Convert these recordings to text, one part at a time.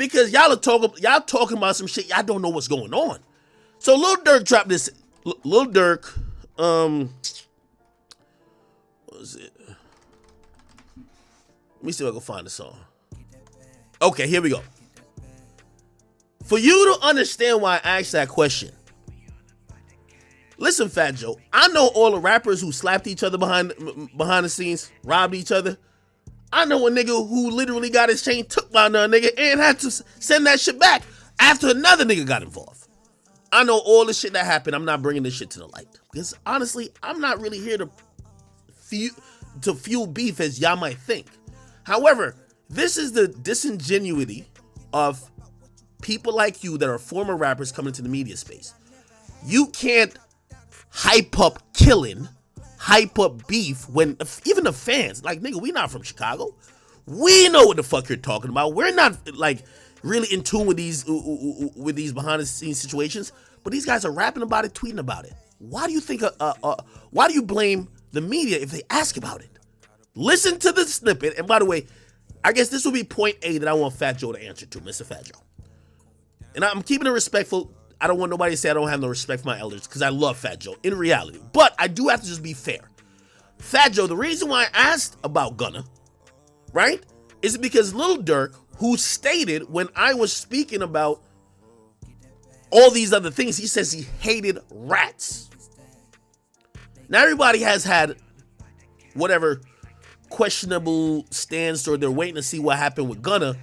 because y'all talking about some shit y'all don't know what's going on. So Lil Durk dropped this. Lil Durk, what was it? Let me see if I can find the song. Okay, here we go. For you to understand why I asked that question, listen, Fat Joe, I know all the rappers who slapped each other behind the scenes, robbed each other. I know a nigga who literally got his chain took by another nigga and had to send that shit back after another nigga got involved. I know all the shit that happened. I'm not bringing this shit to the light because honestly, I'm not really here to fuel beef as y'all might think. However, this is the disingenuity of people like you that are former rappers coming into the media space. You can't hype up killing, hype up beef when even the fans, like, nigga, we not from Chicago. We know what the fuck you're talking about. We're not like really in tune with these behind the scenes situations, but these guys are rapping about it, tweeting about it. Why do you think why do you blame the media if they ask about it? Listen to the snippet. And by the way, I guess this will be point A that I want Fat Joe to answer to, Mr. Fat Joe. And I'm keeping it respectful. I don't want nobody to say I don't have no respect for my elders because I love Fat Joe in reality. But I do have to just be fair. Fat Joe, the reason why I asked about Gunna, right, is because Lil Durk, who stated when I was speaking about all these other things, he says he hated rats. Now everybody has had whatever questionable stance or they're waiting to see what happened with Gunna.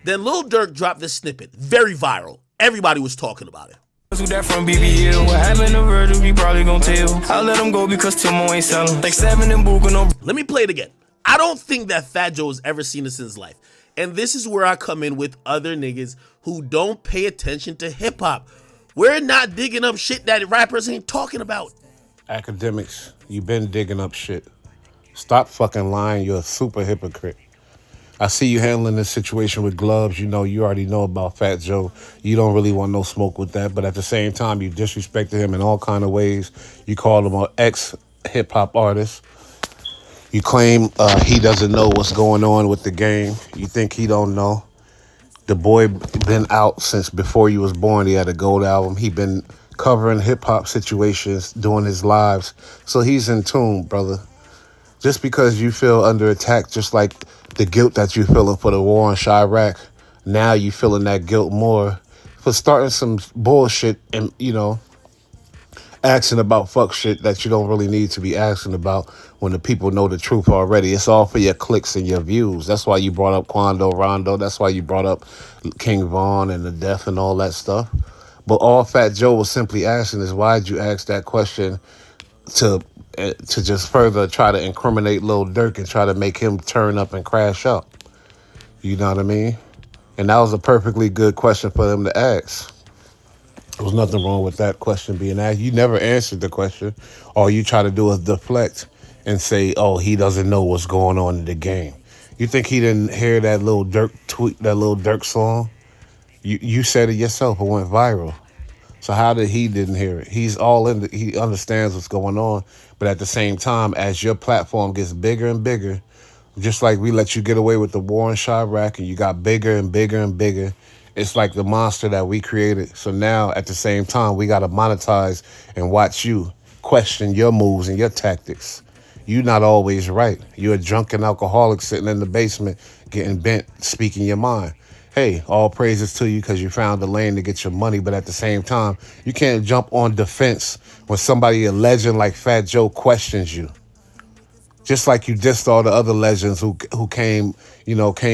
Then Lil Durk dropped this snippet, very viral. Everybody was talking about it. That from BBL. What happened to Virgil, we probably gon' tell. I let him go because Timo ain't selling. Like 7 and Booker, no. Let me play it again. I don't think that Fat Joe has ever seen this in his life. And this is where I come in with other niggas who don't pay attention to hip hop. We're not digging up shit that rappers ain't talking about. Academics, you been digging up shit. Stop fucking lying. You're a super hypocrite. I see you handling this situation with gloves. You know, you already know about Fat Joe. You don't really want no smoke with that. But at the same time, you disrespected him in all kind of ways. You call him an ex-hip-hop artist. You claim he doesn't know what's going on with the game. You think he don't know. The boy been out since before you was born. He had a gold album. He been covering hip-hop situations, doing his lives. So he's in tune, brother. Just because you feel under attack, just like the guilt that you feeling for the war in Chirac, now you feeling that guilt more for starting some bullshit and, you know, asking about fuck shit that you don't really need to be asking about when the people know the truth already. It's all for your clicks and your views. That's why you brought up Quando Rondo. That's why you brought up King Von and the death and all that stuff. But all Fat Joe was simply asking is, why'd you ask that question to just further try to incriminate Lil Durk and try to make him turn up and crash up? You know what I mean? And that was a perfectly good question for them to ask. There was nothing wrong with that question being asked. You never answered the question. All you try to do is deflect and say, oh, he doesn't know what's going on in the game. You think he didn't hear that Lil Durk tweet, that Lil Durk song? You said it yourself. It went viral. So how did he didn't hear it? He's all in. He understands what's going on. But at the same time, as your platform gets bigger and bigger, just like we let you get away with the war in Chirac and you got bigger and bigger and bigger, it's like the monster that we created. So now at the same time, we got to monetize and watch you question your moves and your tactics. You're not always right. You're a drunken alcoholic sitting in the basement getting bent, speaking your mind. Hey, all praises to you because you found a lane to get your money. But at the same time, you can't jump on defense when somebody, a legend like Fat Joe, questions you. Just like you dissed all the other legends who came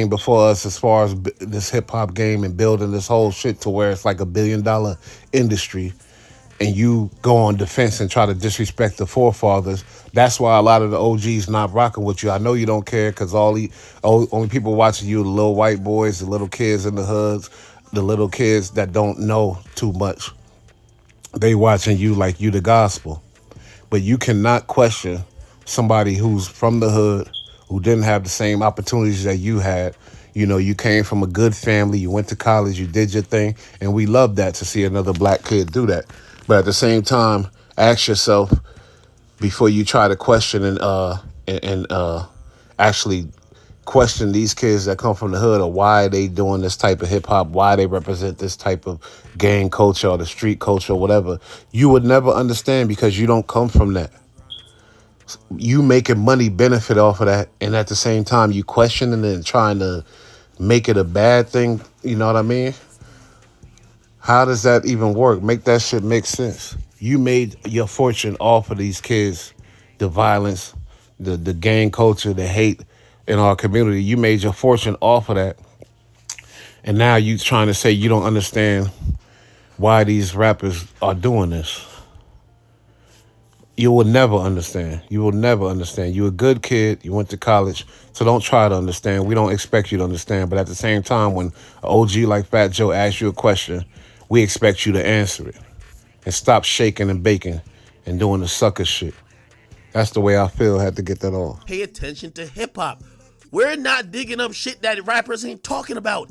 before us as far as this hip hop game and building this whole shit to where it's like $1 billion industry. And you go on defense and try to disrespect the forefathers. That's why a lot of the OGs not rocking with you. I know you don't care because only people watching you are the little white boys, the little kids in the hoods, the little kids that don't know too much. They watching you like you the gospel. But you cannot question somebody who's from the hood, who didn't have the same opportunities that you had. You know, you came from a good family, you went to college, you did your thing, and we love that to see another black kid do that. But at the same time, ask yourself before you try to question and actually question these kids that come from the hood or why they doing this type of hip hop, why they represent this type of gang culture or the street culture or whatever, you would never understand because you don't come from that. You making money benefit off of that, and at the same time you questioning it and trying to make it a bad thing. You know what I mean? How does that even work? Make that shit make sense. You made your fortune off of these kids, the violence, the gang culture, the hate in our community. You made your fortune off of that. And now you trying to say you don't understand why these rappers are doing this. You will never understand. You will never understand. You're a good kid. You went to college. So don't try to understand. We don't expect you to understand. But at the same time, when an OG like Fat Joe asks you a question, we expect you to answer it. And stop shaking and baking and doing the sucker shit. That's the way I feel. I had to get that off. Pay attention to hip hop. We're not digging up shit that rappers ain't talking about.